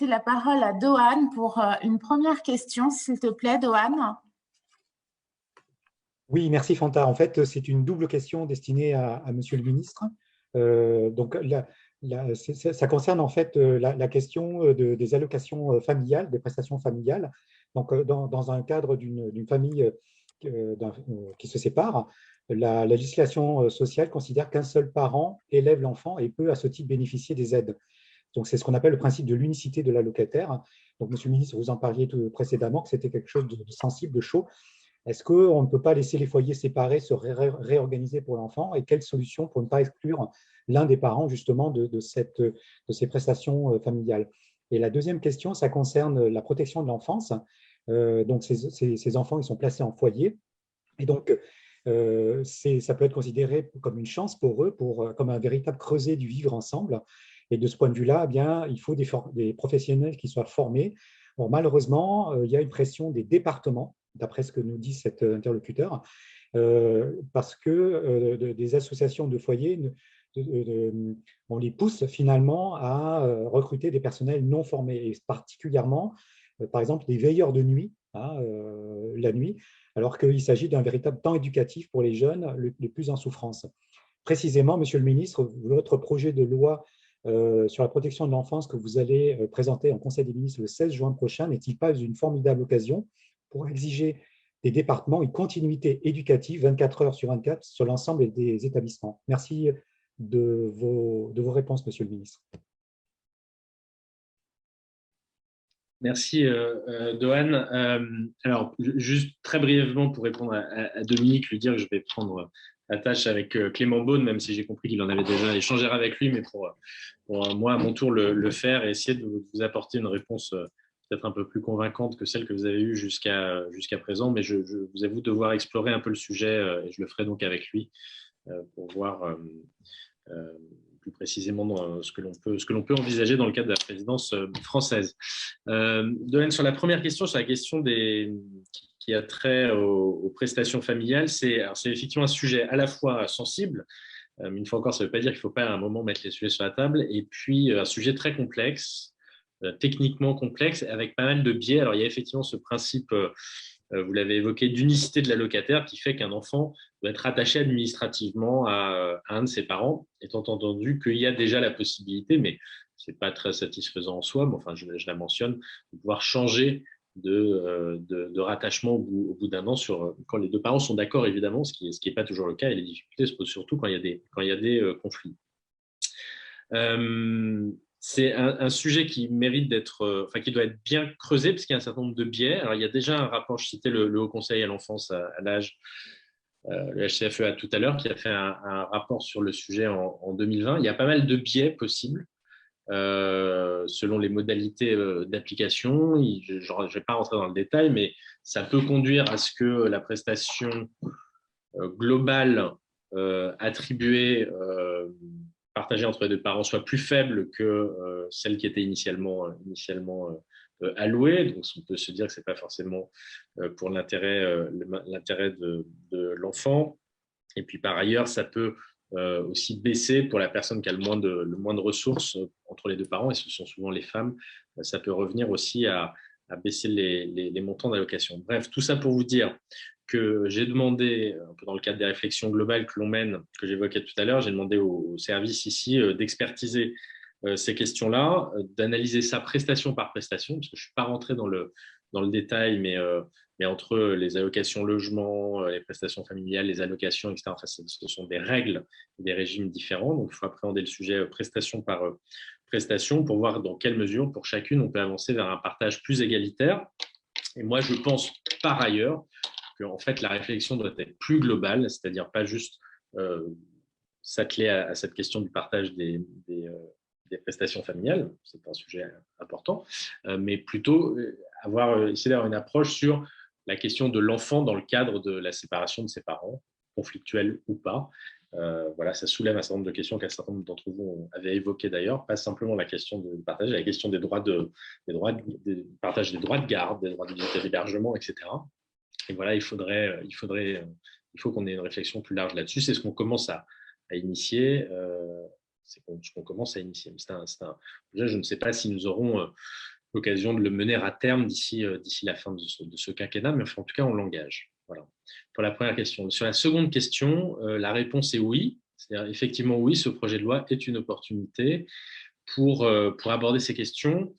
la parole à Dohan pour une première question, s'il te plaît, Dohan. Oui, merci Fanta. En fait, c'est une double question destinée à Monsieur le ministre. Donc, ça concerne en fait la question des allocations familiales, des prestations familiales. Donc, dans un cadre d'une famille qui se sépare, la législation sociale considère qu'un seul parent élève l'enfant et peut à ce titre bénéficier des aides. Donc, c'est ce qu'on appelle le principe de l'unicité de l'allocataire. Donc, Monsieur le ministre, vous en parliez précédemment que c'était quelque chose de sensible, de chaud. Est-ce qu'on ne peut pas laisser les foyers séparés se réorganiser pour l'enfant et quelle solution pour ne pas exclure l'un des parents justement de ces prestations familiales? Et la deuxième question, ça concerne la protection de l'enfance. Donc, ces enfants, ils sont placés en foyer. Et donc, ça peut être considéré comme une chance pour eux, comme un véritable creuset du vivre ensemble. Et de ce point de vue-là, eh bien, il faut des professionnels qui soient formés. Bon, malheureusement, il y a une pression des départements, d'après ce que nous dit cet interlocuteur, parce que des associations de foyers, on les pousse finalement à recruter des personnels non formés, et particulièrement, par exemple, des veilleurs de nuit, la nuit, alors qu'il s'agit d'un véritable temps éducatif pour les jeunes les plus en souffrance. Précisément, Monsieur le ministre, votre projet de loi sur la protection de l'enfance que vous allez présenter en Conseil des ministres le 16 juin prochain n'est-il pas une formidable occasion pour exiger des départements une continuité éducative 24 heures sur 24 sur l'ensemble des établissements? Merci de vos réponses, Monsieur le ministre. Merci, Dohan. Alors, juste très brièvement pour répondre à Dominique, lui dire que je vais prendre la tâche avec Clément Beaune, même si j'ai compris qu'il en avait déjà échangé avec lui, mais pour moi, à mon tour, le faire et essayer de vous apporter une réponse peut-être un peu plus convaincante que celle que vous avez eue jusqu'à présent. Mais je vous avoue devoir explorer un peu le sujet et je le ferai donc avec lui pour voir plus précisément dans ce que l'on peut envisager dans le cadre de la présidence française. Dohan, sur la première question, sur la question qui a trait aux prestations familiales, c'est effectivement un sujet à la fois sensible, mais une fois encore, ça ne veut pas dire qu'il ne faut pas à un moment mettre les sujets sur la table, et puis un sujet très complexe, techniquement complexe, avec pas mal de biais. Alors, il y a effectivement ce principe, vous l'avez évoqué, d'unicité de l'allocataire qui fait qu'un enfant doit être attaché administrativement à un de ses parents, étant entendu qu'il y a déjà la possibilité, mais ce n'est pas très satisfaisant en soi, mais enfin, je la mentionne, de pouvoir changer de rattachement au bout d'un an quand les deux parents sont d'accord, évidemment, ce qui est pas toujours le cas, et les difficultés se posent surtout quand il y a des conflits. C'est un sujet qui mérite qui doit être bien creusé parce qu'il y a un certain nombre de biais. Alors, il y a déjà un rapport, je citais le Haut Conseil à l'enfance, à l'âge, le HCFEA tout à l'heure, qui a fait un rapport sur le sujet en 2020. Il y a pas mal de biais possibles selon les modalités d'application. Je ne vais pas rentrer dans le détail, mais ça peut conduire à ce que la prestation globale attribuée partagée entre les deux parents soit plus faible que celle qui était initialement allouée. Donc, on peut se dire que ce n'est pas forcément pour l'intérêt de l'enfant. Et puis, par ailleurs, ça peut aussi baisser pour la personne qui a le moins de ressources entre les deux parents, et ce sont souvent les femmes. Ça peut revenir aussi à baisser les montants d'allocation. Bref, tout ça pour vous dire que j'ai demandé, un peu dans le cadre des réflexions globales que l'on mène, que j'évoquais tout à l'heure, j'ai demandé au service ici d'expertiser ces questions-là, d'analyser ça prestation par prestation, parce que je ne suis pas rentré dans le détail, mais entre les allocations logement, les prestations familiales, les allocations, etc., enfin, ce sont des règles, des régimes différents. Donc, il faut appréhender le sujet prestation par prestation pour voir dans quelle mesure, pour chacune, on peut avancer vers un partage plus égalitaire. Et moi, je pense par ailleurs qu'en fait, la réflexion doit être plus globale, c'est-à-dire pas juste s'atteler à cette question du partage des prestations familiales, c'est un sujet important, mais plutôt essayer d'avoir une approche sur la question de l'enfant dans le cadre de la séparation de ses parents, conflictuelle ou pas. Voilà, ça soulève un certain nombre de questions qu'un certain nombre d'entre vous avaient évoquées d'ailleurs, pas simplement la question de partage, la question des partage des droits de garde, des droits d'hébergement, etc. Et voilà, il faut qu'on ait une réflexion plus large là-dessus. C'est ce qu'on commence à initier. ce qu'on commence à initier. Déjà, je ne sais pas si nous aurons l'occasion de le mener à terme d'ici la fin de ce quinquennat, mais enfin, en tout cas, on l'engage. Voilà. Pour la première question. Sur la seconde question, la réponse est oui. C'est-à-dire, effectivement, oui, ce projet de loi est une opportunité pour aborder ces questions